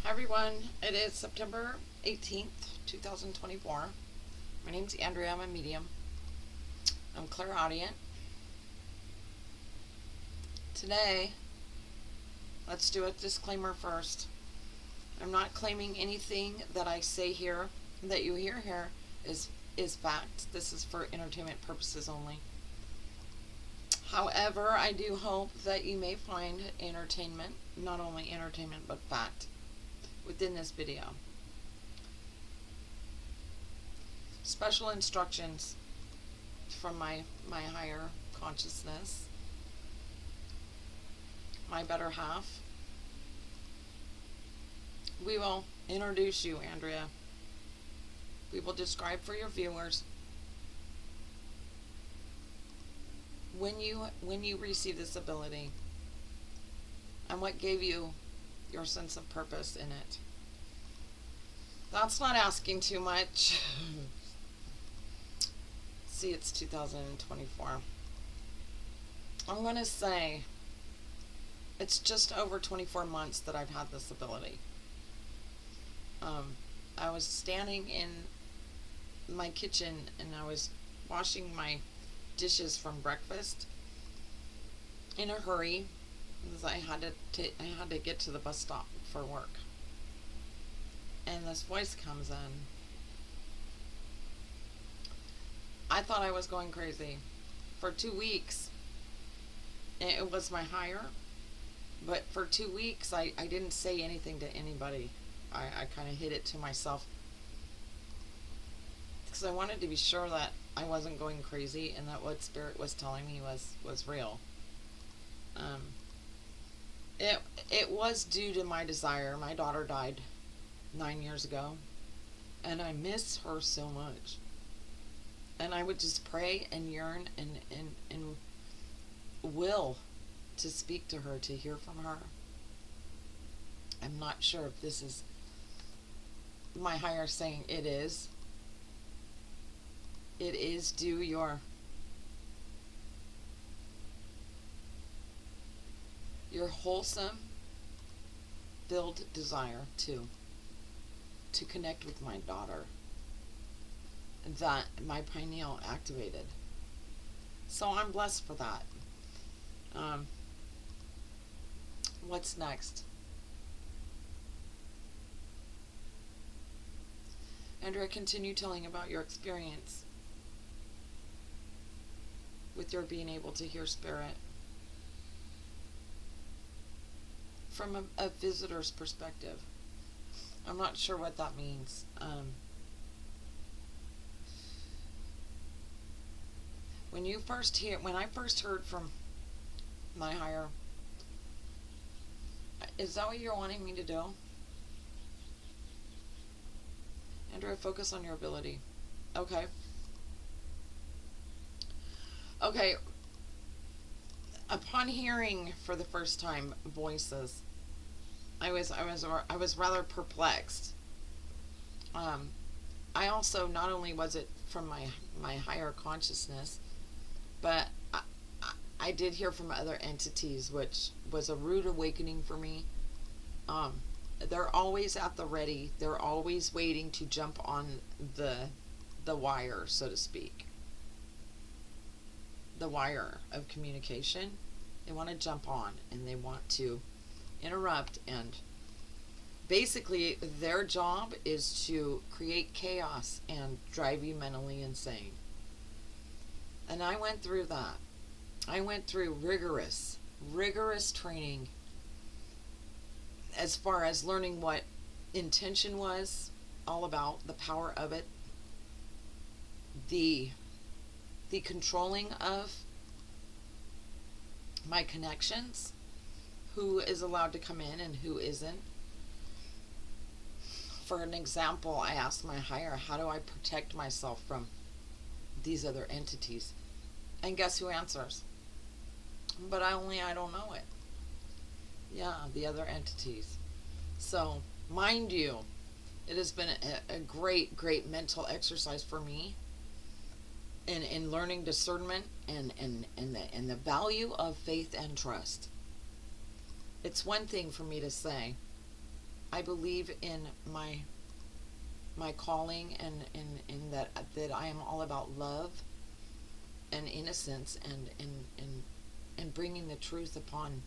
Hi everyone, it is September 18th, 2024. My name's Andrea, I'm a medium. I'm clairaudient. Today, let's do a disclaimer first. I'm not claiming anything that I say here, that you hear here, is fact. This is for entertainment purposes only. However, I do hope that you may find entertainment, not only entertainment, but fact within this video. Special instructions from my higher consciousness, my better half. We will introduce you, Andrea. We will describe for your viewers when you receive this ability and what gave you your sense of purpose in it. That's not asking too much. See, it's 2024. I'm going to say it's just over 24 months that I've had this ability. I was standing in my kitchen and I was washing my dishes from breakfast in a hurry because I had to get to the bus stop for work. And this voice comes in. I thought I was going crazy. For 2 weeks, it was my higher, but for 2 weeks I didn't say anything to anybody. I kind of hid it to myself because I wanted to be sure that I wasn't going crazy and that what Spirit was telling me was real. It was due to my desire. My daughter died 9 years ago, and I miss her so much. And I would just pray and yearn and will to speak to her, to hear from her. I'm not sure if this is my higher saying it is. It is due your wholesome filled desire to connect with my daughter that my pineal activated. So I'm blessed for that. What's next? Andrea, continue telling about your experience with your being able to hear Spirit from a visitor's perspective. I'm not sure what that means. When I first heard from my higher, is that what you're wanting me to do? Andrea, focus on your ability. Okay. Okay. Upon hearing for the first time voices, I was rather perplexed. I also, not only was it from my higher consciousness, but I did hear from other entities, which was a rude awakening for me. They're always at the ready. They're always waiting to jump on the wire, so to speak. The wire of communication. They want to jump on and they want to interrupt, and basically their job is to create chaos and drive you mentally insane. And I went through that. I went through rigorous training as far as learning what intention was all about, the power of it, the controlling of my connections, who is allowed to come in and who isn't. For an example, I asked my higher, how do I protect myself from these other entities? And guess who answers? But I don't know it. Yeah, the other entities. So, mind you, it has been a great mental exercise for me in learning discernment and the value of faith and trust. It's one thing for me to say, I believe in my calling, and that I am all about love and innocence, and bringing the truth upon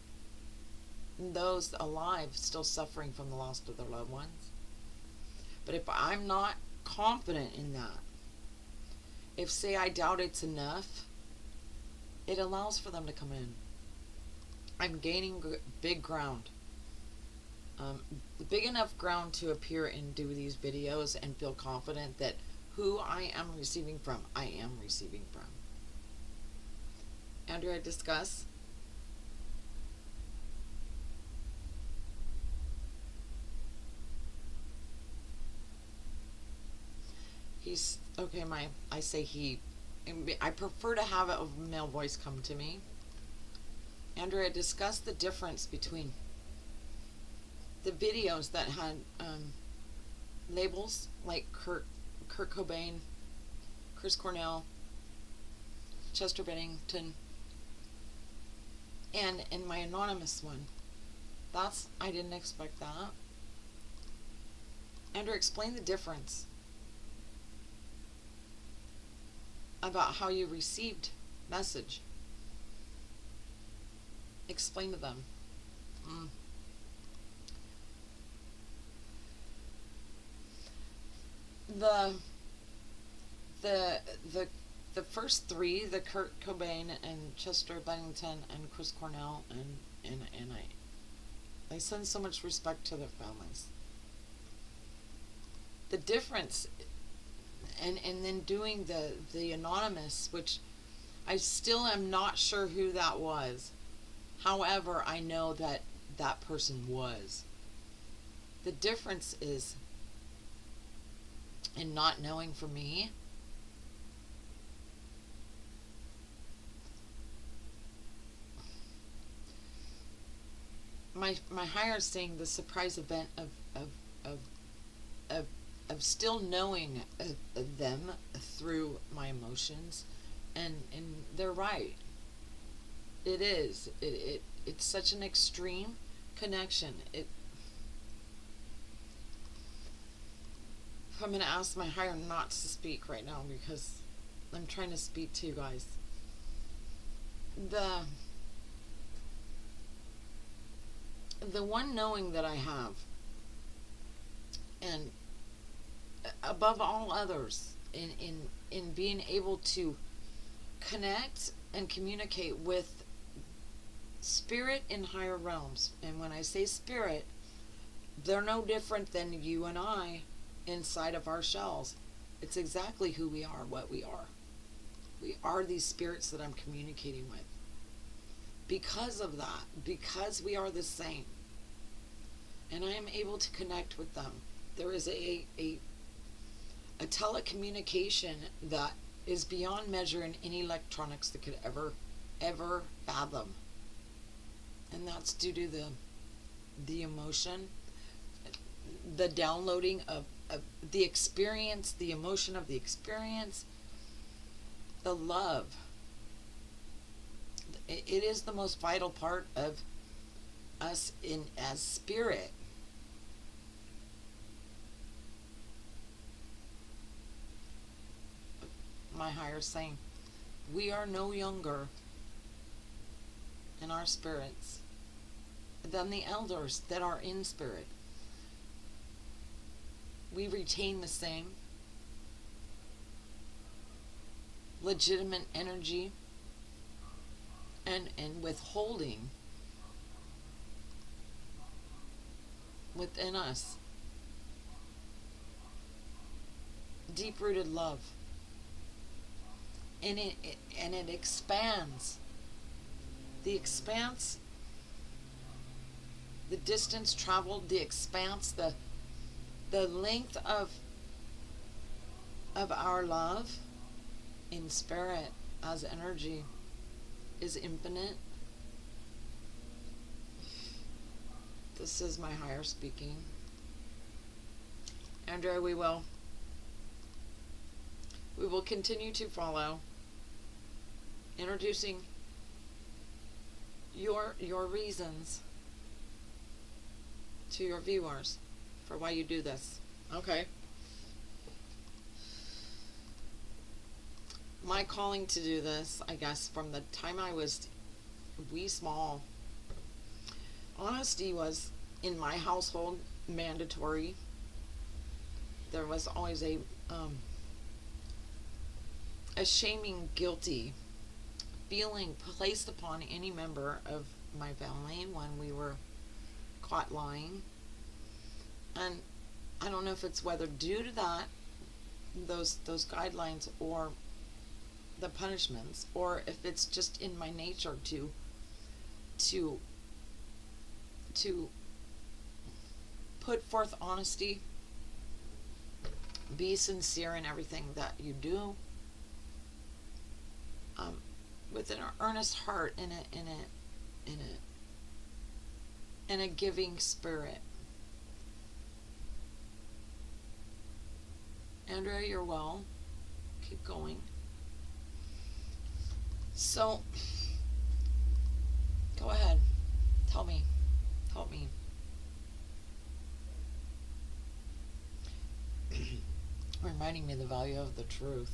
those alive still suffering from the loss of their loved ones. But if I'm not confident in that, if, say, I doubt it's enough, it allows for them to come in. I'm gaining big ground. Big enough ground to appear and do these videos and feel confident that who I am receiving from, I am receiving from. Andrea, discuss. He's okay. I say he. I prefer to have a male voice come to me. Andrea, discuss the difference between the videos that had labels like Kurt Cobain, Chris Cornell, Chester Bennington, and in my anonymous one. I didn't expect that. Andrea, explain the difference about how you received message. Explain to them. The first three, the Kurt Cobain and Chester Bennington and Chris Cornell, and I send so much respect to their families. The difference, and then doing the anonymous, which I still am not sure who that was. However, I know that that person was. The difference is in not knowing for me. My higher saying the surprise event of still knowing them through my emotions, and they're right. It is. It's such an extreme connection. I'm going to ask my higher not to speak right now because I'm trying to speak to you guys. The one knowing that I have, and above all others, in being able to connect and communicate with spirit in higher realms. And when I say spirit, they're no different than you and I inside of our shells. It's exactly who we are, what we are. We are these spirits that I'm communicating with. Because of that, because we are the same, and I am able to connect with them, there is a telecommunication that is beyond measure in any electronics that could ever fathom. And that's due to the emotion, the downloading of the experience, the emotion of the experience, the love. It is the most vital part of us as spirit. My higher saying, we are no younger in our spirits than the elders that are in spirit. We retain the same legitimate energy and withholding within us. Deep-rooted love. And it expands. The expanse, the distance traveled, the expanse, the length of our love in spirit as energy is infinite. This is my higher speaking. Andrea, we will continue to follow, introducing your reasons to your viewers. for why you do this. Okay. My calling to do this, I guess, from the time I was wee small, honesty was in my household mandatory. There was always a shaming, guilty feeling placed upon any member of my family when we were caught lying. And I don't know if it's whether due to that, those guidelines, or the punishments, or if it's just in my nature to put forth honesty, be sincere in everything that you do, with an earnest heart, in a giving spirit. Andrea, you're well. Keep going. So, go ahead. Tell me. Help me. Reminding me the value of the truth.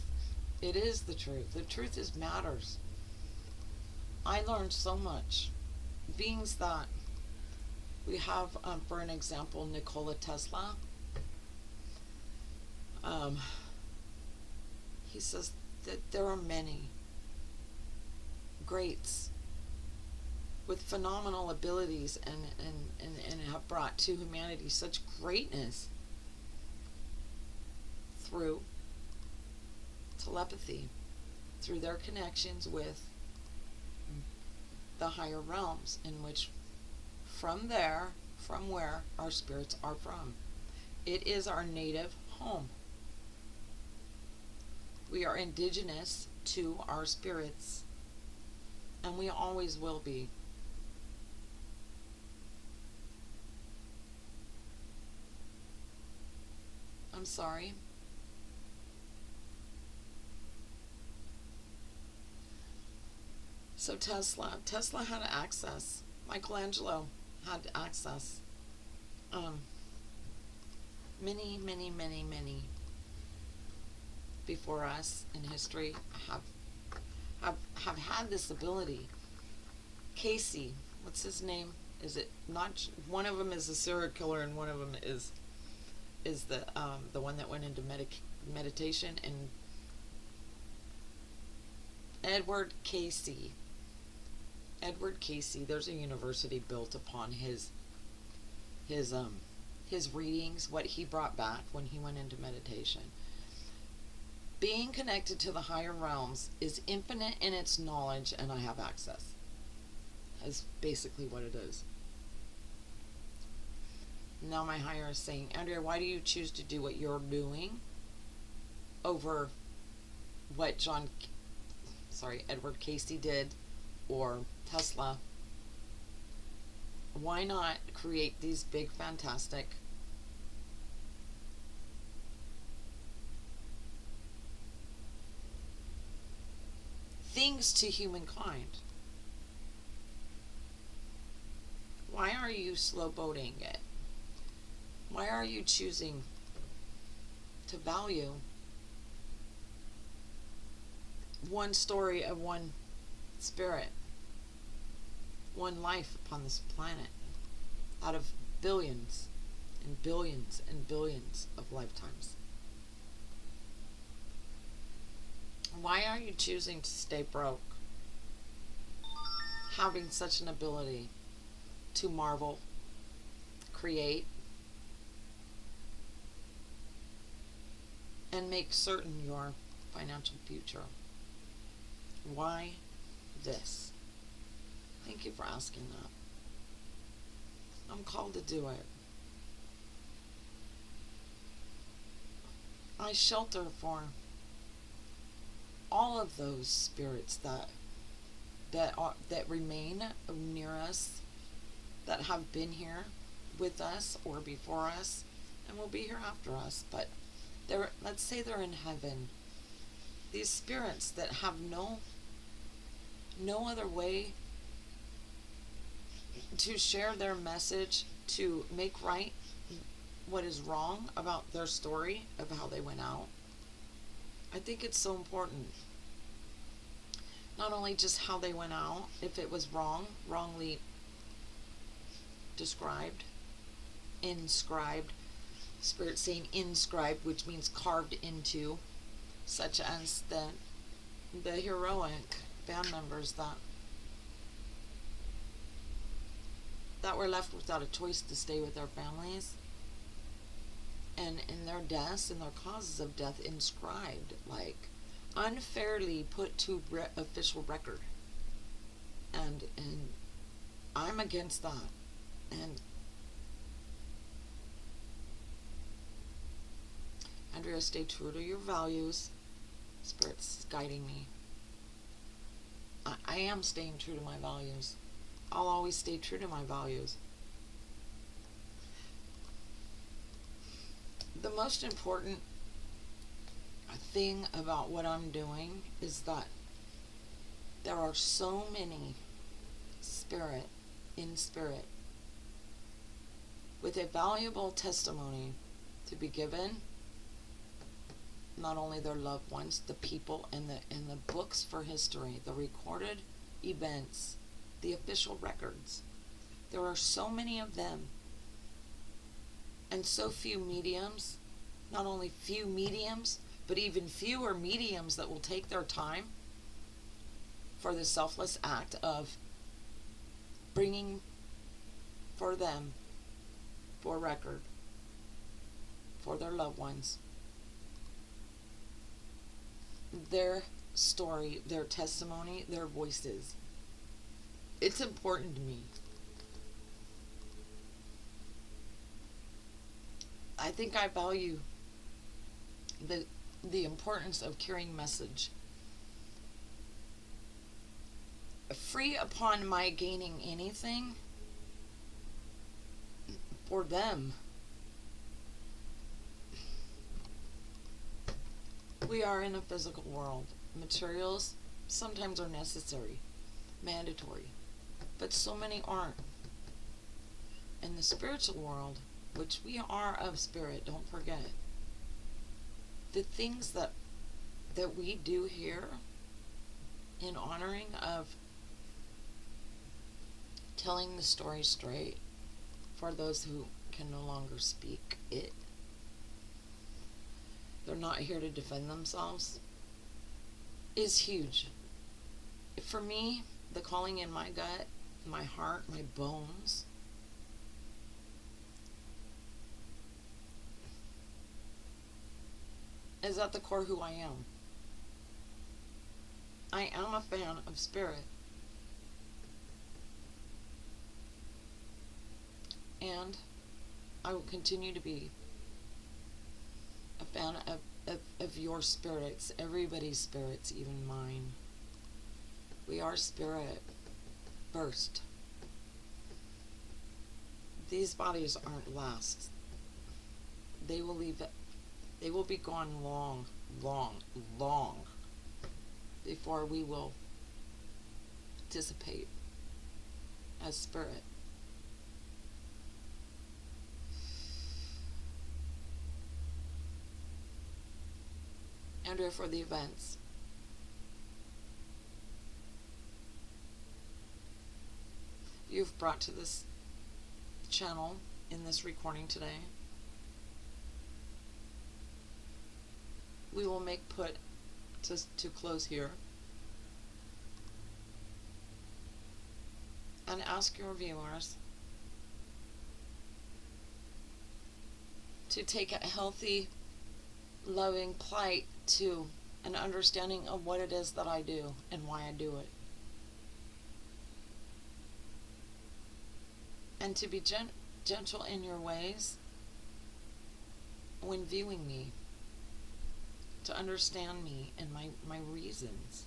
It is the truth. The truth is matters. I learned so much. Beings that we have, for an example, Nikola Tesla. He says that there are many greats with phenomenal abilities and have brought to humanity such greatness through telepathy, through their connections with the higher realms, in which from where our spirits are from. It is our native home. We are indigenous to our spirits, and we always will be. I'm sorry. So Tesla had access. Michelangelo had access. Many before us in history have had this ability. Casey, what's his name? Is it not? One of them is a serial killer, and one of them is the one that went into meditation. And Edward Casey. There's a university built upon his readings, what he brought back when he went into meditation. Being connected to the higher realms is infinite in its knowledge, and I have access. Is basically what it is. Now my higher is saying, Andrea, why do you choose to do what you're doing over what Edward Casey did, or Tesla? Why not create these big, fantastic things to humankind? Why are you slow boating it? Why are you choosing to value one story of one spirit, one life upon this planet, out of billions and billions and billions of lifetimes? Why are you choosing to stay broke, having such an ability to marvel, create, and make certain your financial future? Why this? Thank you for asking that. I'm called to do it. I shelter for all of those spirits that remain near us, that have been here with us or before us, and will be here after us. But let's say they're in heaven. These spirits that have no other way to share their message, to make right what is wrong about their story of how they went out. I think it's so important. Not only just how they went out, if it was wrongly described, inscribed, Spirit saying inscribed, which means carved into, such as the heroic band members that were left without a choice to stay with their families, and in their deaths and their causes of death inscribed, like unfairly put to official record, and I'm against that. And Andrea, stay true to your values. Spirit's guiding me. I am staying true to my values. I'll always stay true to my values. The most important thing about what I'm doing is that there are so many in spirit with a valuable testimony to be given, not only their loved ones, the people, and the books for history, the recorded events, the official records. There are so many of them, and so few mediums, not only few mediums, but even fewer mediums that will take their time for the selfless act of bringing for them, for record, for their loved ones, their story, their testimony, their voices. It's important to me. I think I value the importance of carrying message. Free upon my gaining anything for them. We are in a physical world. Materials sometimes are necessary, mandatory, but so many aren't. In the spiritual world, which we are of spirit, don't forget, the things that we do here in honoring of telling the story straight for those who can no longer speak it. They're not here to defend themselves, is huge. For me, the calling in my gut, my heart, my bones, is at the core who I am. I am a fan of spirit. And I will continue to be a fan of your spirits, everybody's spirits, even mine. We are spirit first. These bodies aren't last. They will leave it. They will be gone long, long, long before we will dissipate as spirit. Andrea, for the events. You've brought to this channel in this recording today. We will make put to close here and ask your viewers to take a healthy, loving plight to an understanding of what it is that I do and why I do it. And to be gentle in your ways when viewing me, to understand me and my reasons.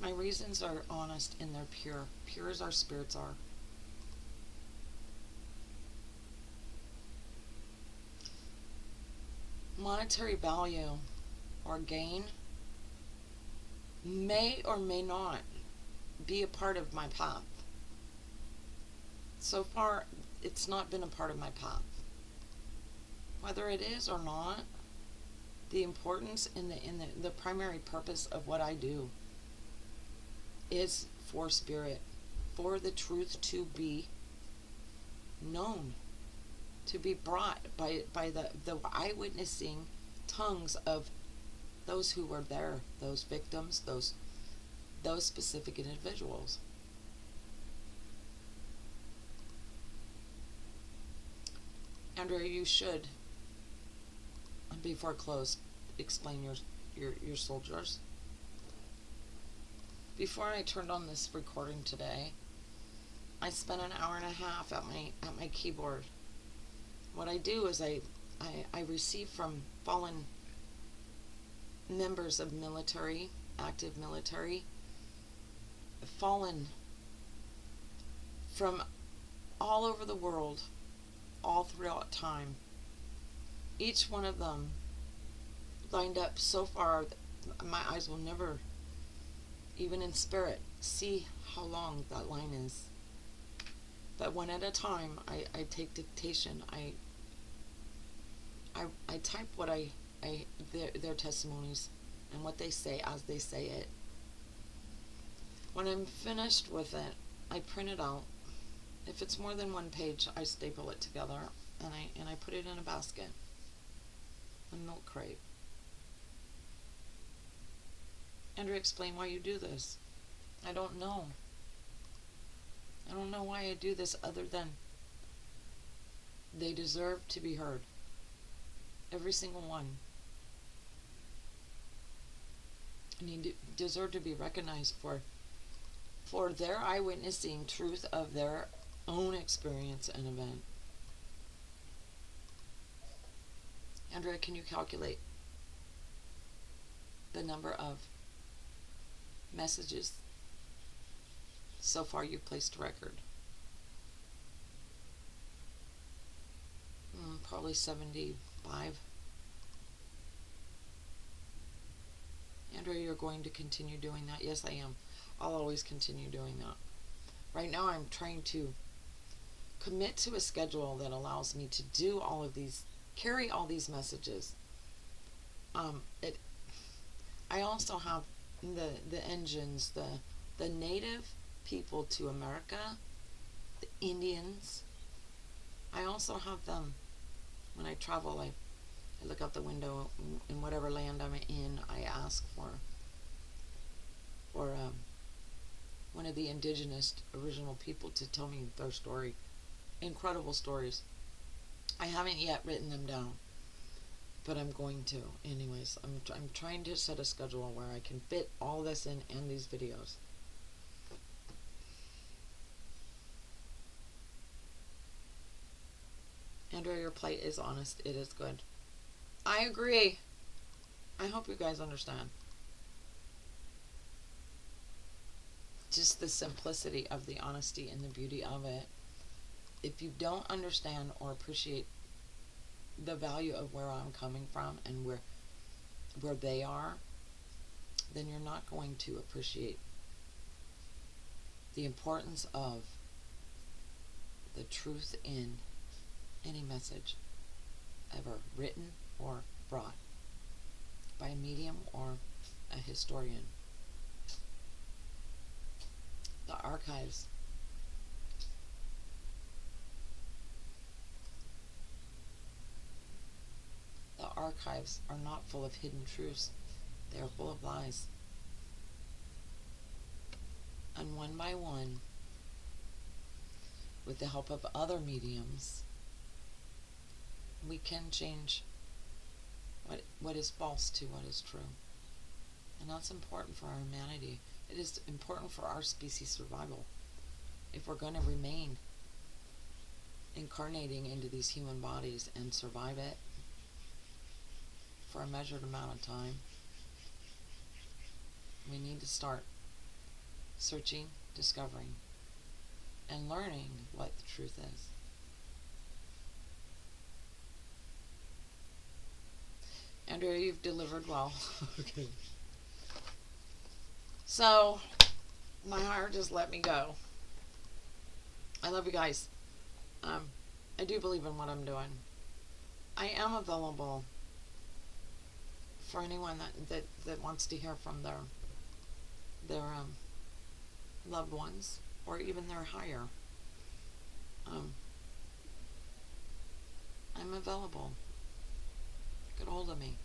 My reasons are honest and they're pure. Pure as our spirits are. Monetary value or gain may or may not be a part of my path. So far, it's not been a part of my path. whether it is or not, the importance and the primary purpose of what I do is for spirit, for the truth to be known, to be brought by the eyewitnessing tongues of those who were there, those victims, those specific individuals. Andrea, you should, before I close, explain your soldiers. Before I turned on this recording today, I spent an hour and a half at my keyboard. What I do is I receive from fallen members of military, active military, fallen from all over the world, all throughout time. Each one of them lined up so far that my eyes will never, even in spirit, see how long that line is. But one at a time, I take dictation. I type what their testimonies and what they say as they say it. When I'm finished with it, I print it out. If it's more than one page, I staple it together and I put it in a basket, a milk crate. Andrea, explain why you do this. I don't know. I don't know why I do this other than they deserve to be heard. Every single one. And you deserve to be recognized for their eyewitnessing truth of their own experience and event. Andrea, can you calculate the number of messages so far you've placed record? Probably 75. Andrea, you're going to continue doing that? Yes, I am. I'll always continue doing that. Right now I'm trying to commit to a schedule that allows me to do all of these, carry all these messages. I also have the engines, the native people to America, the Indians. I also have them. When I travel, I look out the window in whatever land I'm in. I ask for one of the indigenous original people to tell me their story. Incredible stories. I haven't yet written them down, but I'm going to. Anyways, I'm trying to set a schedule where I can fit all this in and these videos. Andrea, your plight is honest. It is good. I agree. I hope you guys understand. Just the simplicity of the honesty and the beauty of it. If you don't understand or appreciate the value of where I'm coming from and where they are, then you're not going to appreciate the importance of the truth in any message ever written or brought by a medium or a historian. The archives. The archives are not full of hidden truths. They are full of lies. And one by one, with the help of other mediums, we can change what is false to what is true. And that's important for our humanity. It is important for our species survival. If we're going to remain incarnating into these human bodies and survive it for a measured amount of time, we need to start searching, discovering, and learning what the truth is. Andrea, you've delivered well. Okay. So, my heart just let me go. I love you guys. I do believe in what I'm doing. I am available for anyone that wants to hear from their loved ones or even their higher. Um, I'm available. Get a hold of me.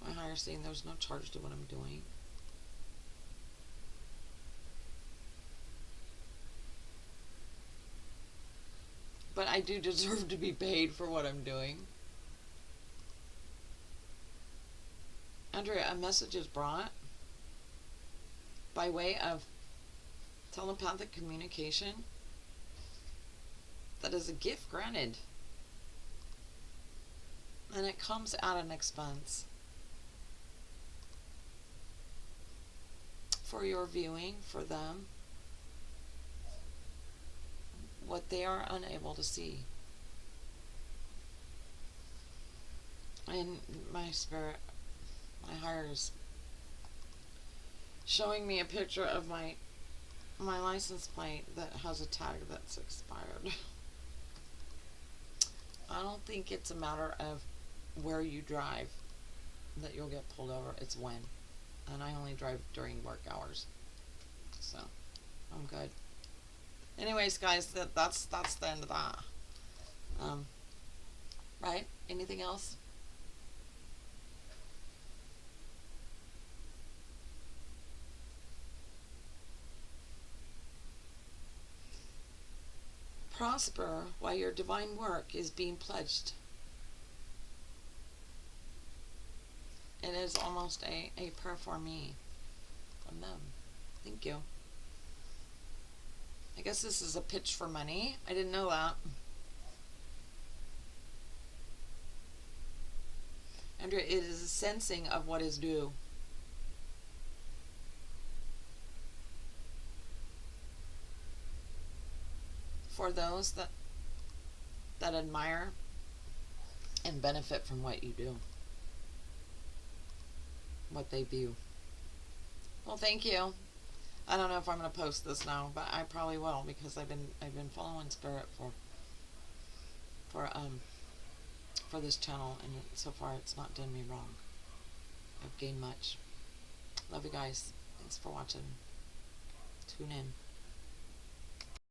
My higher saying there's no charge to what I'm doing. But I do deserve to be paid for what I'm doing. Andrea, a message is brought by way of telepathic communication that is a gift granted. And it comes at an expense for your viewing, for them, what they are unable to see. And my spirit, my higher is showing me a picture of my license plate that has a tag that's expired. I don't think it's a matter of where you drive that you'll get pulled over. It's when. And I only drive during work hours. So, I'm good. Anyways, guys, that's the end of that. Right? Anything else? Prosper while your divine work is being pledged. It is almost a prayer for me from them. Thank you. I guess this is a pitch for money. I didn't know that. Andrea, it is a sensing of what is due. For those that admire and benefit from what you do, what they view. Well, thank you. I don't know if I'm going to post this now, but I probably will because I've been following Spirit for this channel, and so far it's not done me wrong. I've gained much. Love you guys. Thanks for watching. Tune in.